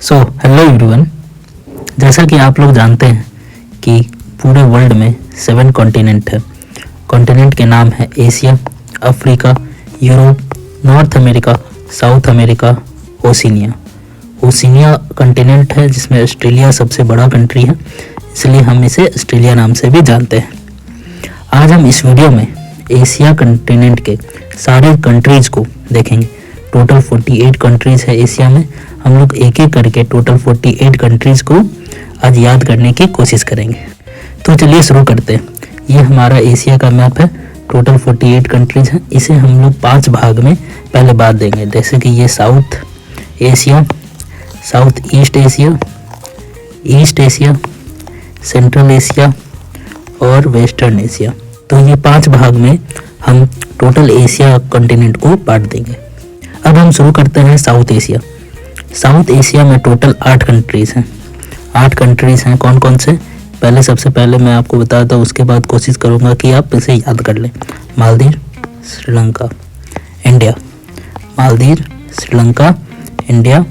Hello everyone. जैसा कि आप लोग जानते हैं कि पूरे वर्ल्ड में 7 कॉन्टिनेंट है। कॉन्टिनेंट के नाम है Asia, Africa, Europe, north America, south America, Oceania. Oceania continent है जिसमें ऑस्ट्रेलिया सबसे बड़ा कंट्री है, इसलिए हम इसे ऑस्ट्रेलिया नाम से भी जानते हैं। आज हम इस वीडियो में एशिया कॉन्टिनेंट के सारे कंट्रीज़ को देखेंगे। टोटल 48 कंट्रीज़ है एशिया में। हम लोग एक एक करके टोटल 48 कंट्रीज़ को आज याद करने की कोशिश करेंगे। तो चलिए शुरू करते हैं। ये हमारा एशिया का मैप है। टोटल 48 कंट्रीज़ हैं। इसे हम लोग 5 भाग में पहले बांट देंगे, जैसे कि ये south Asia, south east Asia, east Asia, central Asia और वेस्टर्न एशिया। तो ये 5 भाग में हम टोटल एशिया कॉन्टिनेंट को बांट देंगे। अब हम शुरू करते हैं साउथ एशिया। साउथ एशिया में टोटल 8 कंट्रीज़ हैं। 8 कंट्रीज़ हैं। कौन कौन से? सबसे पहले मैं आपको बताता हूँ, उसके बाद कोशिश करूँगा कि आप इसे याद कर लें। Maldives, Sri Lanka, India. Maldives, Sri Lanka, India,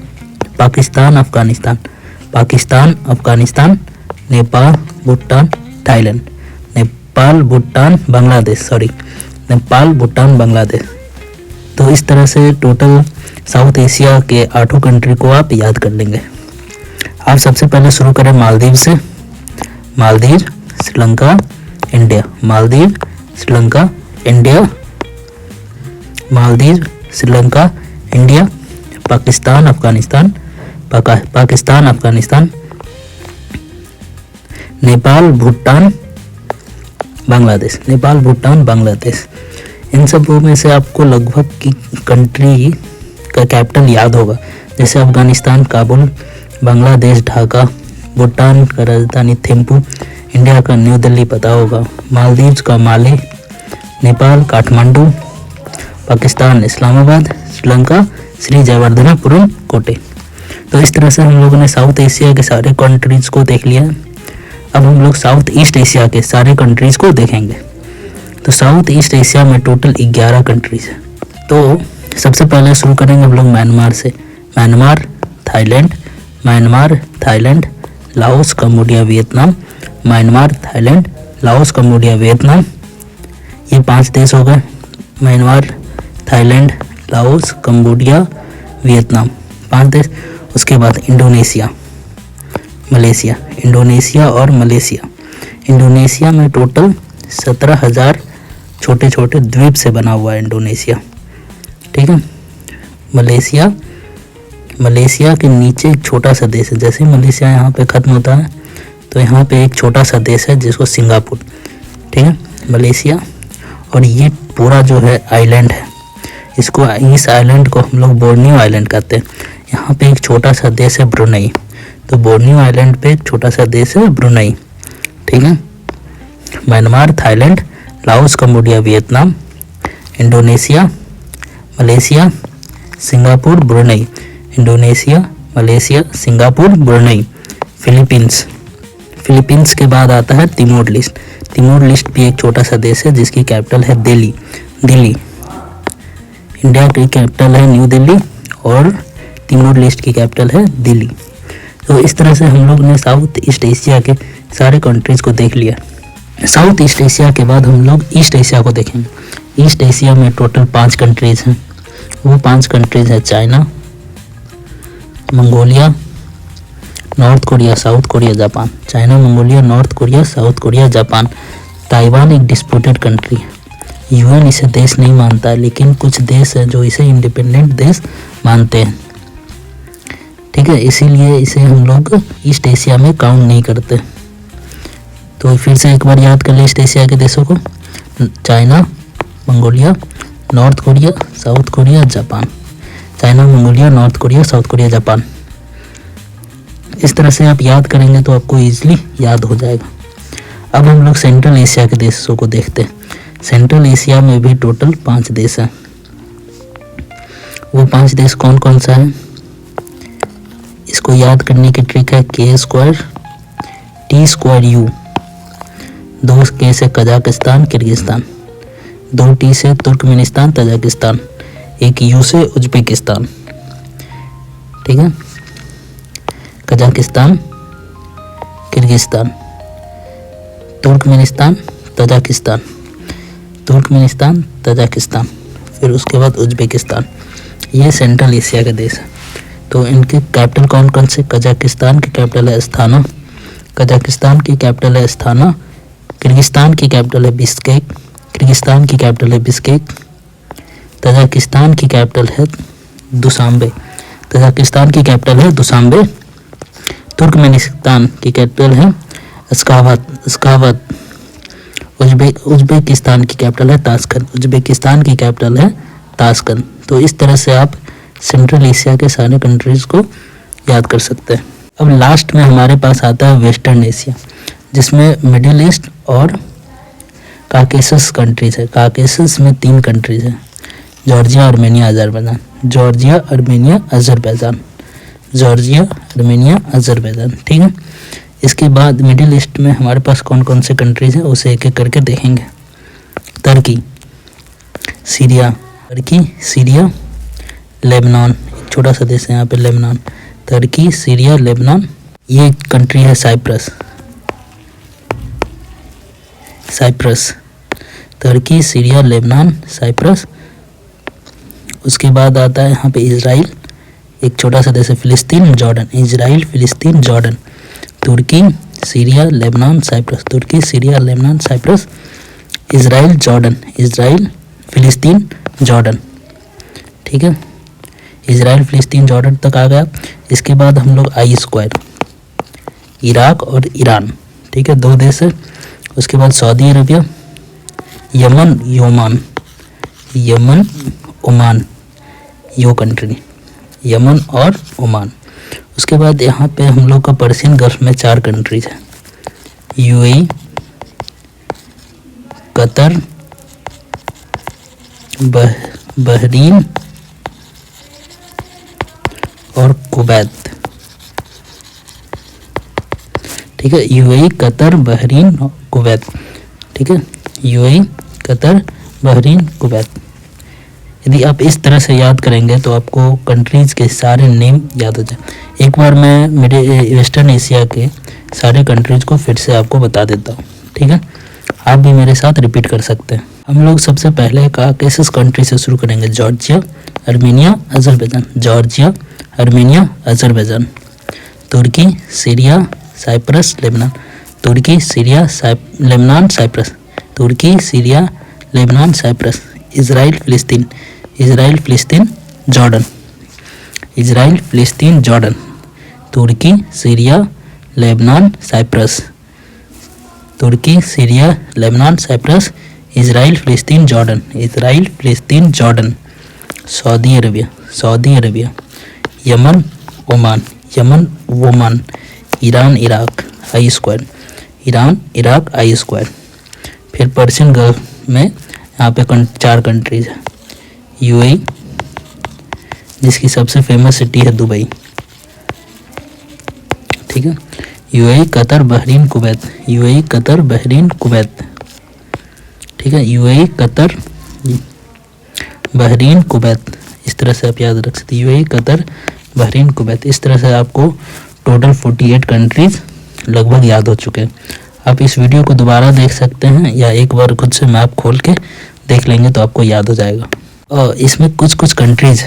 Pakistan, Afghanistan, Pakistan, Afghanistan, Nepal, Bhutan, Thailand, Nepal, Bhutan, Bangladesh, Nepal, Bhutan, Bangladesh. तो इस तरह से टोटल साउथ एशिया के 8 कंट्री को आप याद कर लेंगे। आप सबसे पहले शुरू करें मालदीव से। Maldives, Sri Lanka, India. Maldives, Sri Lanka, India, Maldives, Sri Lanka, India, Pakistan, Afghanistan, Pakistan, Afghanistan, Nepal, Bhutan, Bangladesh, Nepal, Bhutan, Bangladesh. इन सब में से आपको लगभग की कंट्री का कैपिटल याद होगा, जैसे अफगानिस्तान काबुल, बांग्लादेश ढाका, भूटान का राजधानी थिम्पू, इंडिया का न्यू दिल्ली पता होगा, मालदीव्स का माले, नेपाल काठमांडू, पाकिस्तान इस्लामाबाद, श्रीलंका श्री जयवर्धनापुरम कोटे। तो इस तरह से हम लोगों ने साउथ एशिया के सारे कंट्रीज़ को देख लिया। अब हम लोग साउथ ईस्ट एशिया के सारे कंट्रीज़ को देखेंगे। तो साउथ ईस्ट एशिया में टोटल 11 कंट्रीज़ है। तो सबसे पहले शुरू करेंगे हम लोग म्यांमार से। Myanmar, Thailand, Myanmar, Thailand, Laos, Cambodia, Vietnam, Myanmar, Thailand, Laos, Cambodia, Vietnam. ये 5 देश हो गए। Myanmar, Thailand, Laos, Cambodia, Vietnam, 5 देश। उसके बाद इंडोनेशिया, मलेशिया, इंडोनेशिया और मलेशिया। इंडोनेशिया में टोटल 17,000 छोटे छोटे द्वीप से बना हुआ है इंडोनेशिया, ठीक है। मलेशिया, मलेशिया के नीचे एक छोटा सा देश है। जैसे मलेशिया यहाँ पे ख़त्म होता है तो यहाँ पे एक छोटा सा देश है जिसको सिंगापुर, ठीक है, मलेशिया। और ये पूरा जो है आइलैंड है, इसको, इस आइलैंड को हम लोग बोर्नियो आइलैंड कहते हैं। यहाँ पे एक छोटा सा देश है ब्रुनई। तो बोर्नियो आइलैंड पे एक छोटा सा देश है ब्रुनई, ठीक है। Myanmar, Thailand, Laos, Cambodia, Vietnam, Indonesia, Malaysia, Singapore, Brunei. Indonesia, Malaysia, Singapore, Brunei. Philippines, Philippines के बाद आता है तिमोर लिस्ट। तिमोर लिस्ट भी एक छोटा सा देश है जिसकी कैपिटल है दिल्ली। दिल्ली, इंडिया की कैपिटल है न्यू दिल्ली और तिमोर लिस्ट की कैपिटल है दिल्ली। तो इस तरह से हम लोग ने साउथ ईस्ट एशिया के सारे कंट्रीज़ को देख लिया। साउथ ईस्ट एशिया के बाद हम लोग ईस्ट एशिया को देखेंगे। ईस्ट एशिया में टोटल 5 कंट्रीज़ हैं। वो 5 कंट्रीज़ हैं China, Mongolia, North Korea, South Korea, Japan. China, Mongolia, North Korea, South Korea, Japan. Taiwan एक डिस्प्यूटेड कंट्री है। यूएन इसे देश नहीं मानता है, लेकिन कुछ देश हैं जो इसे इंडिपेंडेंट देश मानते हैं, ठीक है। इसीलिए इसे हम लोग ईस्ट एशिया में काउंट नहीं करते। तो फिर से एक बार याद कर ले ईस्ट एशिया के देशों को। China, Mongolia, North Korea, South Korea, Japan. China, Mongolia, North Korea, South Korea, Japan. इस तरह से आप याद करेंगे तो आपको ईजिली याद हो जाएगा। अब हम लोग सेंट्रल एशिया के देशों को देखते हैं। सेंट्रल एशिया में भी टोटल 5 देश हैं। वो 5 देश कौन कौन सा है, इसको याद करने की ट्रिक है K² T²U। 2 K से कजाकिस्तान, किर्गिस्तान, 2 T से तुर्कमेनिस्तान, तजाकिस्तान, 1 U से उज्बेकिस्तान, ठीक है। Kazakhstan, Kyrgyzstan, Turkmenistan, Tajikistan, Turkmenistan, Tajikistan, फिर उसके बाद उज्बेकिस्तान। ये सेंट्रल एशिया के देश हैं। तो इनके कैपिटल कौन कौन से? कजाकिस्तान की कैपिटल है अस्थाना, कजाकिस्तान की कैपिटल है अस्थाना, किर्गिस्तान की कैपिटल है बिश्केक, किर्गिस्तान की कैपिटल है बिश्केक, तजाकिस्तान की कैपिटल है दुशांबे, तजाकिस्तान की कैपिटल है दुशांबे, तुर्कमेनिस्तान की कैपिटल है अश्गाबत, उज्बेकिस्तान की कैपिटल है ताशकंद, उज्बेकिस्तान की कैपिटल है ताशकंद। तो इस तरह से आप सेंट्रल एशिया के सारे कंट्रीज को याद कर सकते हैं। अब लास्ट में हमारे पास आता है वेस्टर्न एशिया, जिसमें मिडिल ईस्ट और काकेशस कंट्रीज है। काकेशस में 3 कंट्रीज हैं, Georgia, Armenia, Azerbaijan, Georgia, Armenia, Azerbaijan, Georgia, Armenia, Azerbaijan. ठीक है। इसके बाद मिडिल ईस्ट में हमारे पास कौन कौन से कंट्रीज हैं उसे एक एक करके देखेंगे। तुर्की, सीरिया, तुर्की, सीरिया, लेबनान, एक छोटा सा देश है यहाँ पे लेबनान, तुर्की, सीरिया, लेबनान। ये कंट्री है Cyprus, Cyprus, Turkey, Syria, Lebanon, Cyprus. उसके बाद आता है यहाँ पे इजराइल, एक छोटा सा देश है, फिलिस्तीन, जॉर्डन, इजराइल, फिलिस्तीन, Jordan, Turkey, Syria, Lebanon, Cyprus, Turkey, Syria, Lebanon, Cyprus, Israel, Jordan, Israel, फिलिस्तीन, जॉर्डन। ठीक है, इजराइल, फिलिस्तीन, जॉर्डन तक आ गया। इसके बाद हम लोग I², इराक और ईरान। ठीक है, 2 देश है। उसके बाद सऊदी अरबिया, यमन, योमान, यमन, ओमान, यो कंट्री, यमन और ओमान। उसके बाद यहाँ पे हम लोग का पर्शियन गल्फ में 4 कंट्रीज है, UAE, कतर, बहरीन और कुवैत। ठीक है, UAE, कतर, बहरीन और कुवैत। ठीक है, UAE, कतर, बहरीन, कुवैत। यदि आप इस तरह से याद करेंगे तो आपको कंट्रीज़ के सारे नेम याद हो जाए। एक बार मैं मेरे वेस्टर्न एशिया के सारे कंट्रीज़ को फिर से आपको बता देता हूँ। ठीक है, आप भी मेरे साथ रिपीट कर सकते हैं। हम लोग सबसे पहले काकेशस कंट्री से शुरू करेंगे, Georgia, Armenia, Azerbaijan, Georgia, Armenia, Azerbaijan, Turkey, Syria, Cyprus, Lebanon, Turkey, Syria, Lebanon, Cyprus, Turkey, Syria, Lebanon, Cyprus, Israel, फिलिस्तीन, इजराइल, फिलिस्तीन, जॉर्डन, इजराइल, फिलिस्तीन, Jordan, Turkey, Syria, Lebanon, Cyprus, Turkey, Syria, Lebanon, Cyprus, Israel, फिलिस्तीन, Jordan, Israel, फिलिस्तीन, Jordan, Saudi Arabia, Saudi Arabia, Yemen, Oman, Yemen, Oman, Iran, Iraq, I², Iran, Iraq, I²। फिर Persian gulf में यहाँ पे 4 countries है, UAE, जिसकी सबसे famous city है दुबई। ठीक है, UAE, Qatar, Bahrain, Kuwait, UAE, Qatar, Bahrain, Kuwait. ठीक है, UAE, कतर, बहरीन, कुवैत। इस तरह से आप याद रख सकते हैं, UAE, कतर, बहरीन, कुवैत। इस तरह से आपको टोटल 48 कंट्रीज लगभग याद हो चुके हैं। आप इस वीडियो को दोबारा देख सकते हैं या एक बार खुद से मैप खोल के देख लेंगे तो आपको याद हो जाएगा। और इसमें कुछ कुछ कंट्रीज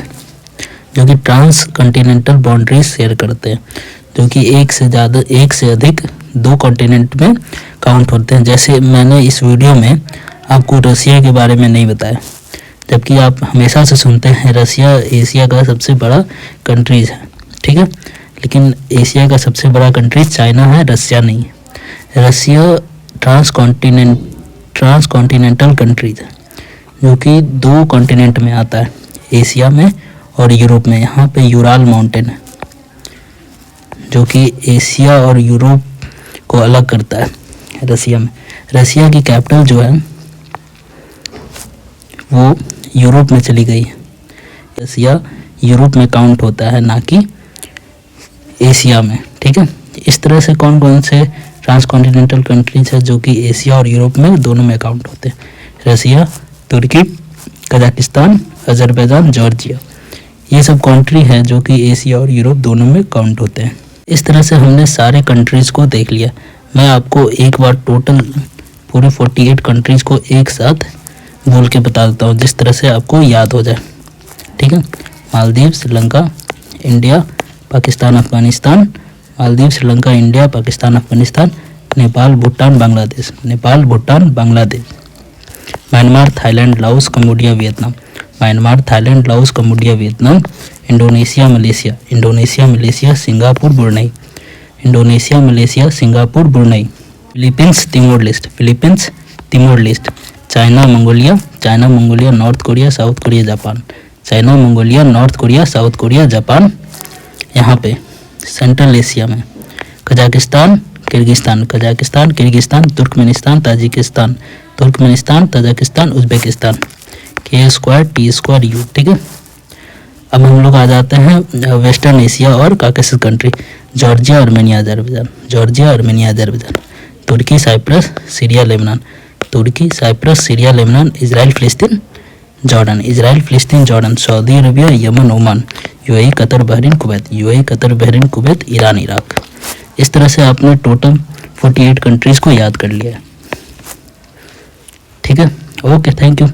जो कि ट्रांस कॉन्टिनेंटल बाउंड्रीज शेयर करते हैं, जो कि एक से अधिक 2 कॉन्टिनेंट में काउंट होते हैं। जैसे मैंने इस वीडियो में आपको रसिया के बारे में नहीं बताया, जबकि आप हमेशा से सुनते हैं रसिया एशिया का सबसे बड़ा कंट्रीज है। ठीक है, लेकिन एशिया का सबसे बड़ा कंट्रीज चाइना है, रसिया नहीं है। रसिया ट्रांस कॉन्टिनेंटल कंट्रीज है, जो कि 2 कॉन्टिनेंट में आता है, एशिया में और यूरोप में। यहाँ पे यूराल माउंटेन है जो कि एशिया और यूरोप को अलग करता है रसिया में। रसिया की कैपिटल जो है वो यूरोप में चली गई है। रसिया यूरोप में काउंट होता है, ना कि एशिया में। ठीक है, इस तरह से कौन कौन से ट्रांसकॉन्टिनेंटल कंट्रीज है जो कि एशिया और यूरोप में दोनों में काउंट होते हैं? रसिया, तुर्की, कजाकिस्तान, अजरबैजान, जॉर्जिया। ये सब कंट्री हैं जो कि एशिया और यूरोप दोनों में काउंट होते हैं। इस तरह से हमने सारे कंट्रीज़ को देख लिया। मैं आपको एक बार टोटल पूरे 48 कंट्रीज़ को एक साथ बोल के बता देता हूँ, जिस तरह से आपको याद हो जाए। ठीक है, Maldives, Sri Lanka, India, Pakistan, Afghanistan, Maldives, Sri Lanka, India, Pakistan, Afghanistan, Nepal, Bhutan, Bangladesh, Nepal, Bhutan, Bangladesh, Myanmar, Thailand, Laos, Cambodia, Vietnam, Myanmar, Thailand, Laos, Cambodia, Vietnam, Indonesia, Malaysia, Indonesia, Malaysia, Singapore, Brunei, Indonesia, Malaysia, Singapore, Brunei, Philippines, Timor Leste, Philippines, Timor Leste, China, Mongolia, China, Mongolia, North Korea, South Korea, Japan, China, Mongolia, North Korea, South Korea, Japan. यहाँ पे central Asia में Kazakhstan, Kyrgyzstan, Kazakhstan, Kyrgyzstan, Turkmenistan, Tajikistan, Turkmenistan, Tajikistan, Uzbekistan, K2T2 U। ठीक है, अब हम लोग आ जाते हैं वेस्टर्न एशिया और Caucasus country, Georgia, Armenia, Azerbaijan, Georgia, Armenia, Azerbaijan, Turkey, Cyprus, Syria, Lebanon, Turkey, Cyprus, Syria, Lebanon, Israel, फिलिस्तीन, जॉर्डन, इजराइल, फिलिस्तीन, Jordan, Saudi Arabia, Yemen, Oman, UAE, Qatar, Bahrain, Kuwait, UAE, Qatar, Bahrain, Kuwait, Iran, Iraq. इस तरह से आपने total 48 countries को याद कर लिया है। ठीक है, ओके, थैंक यू।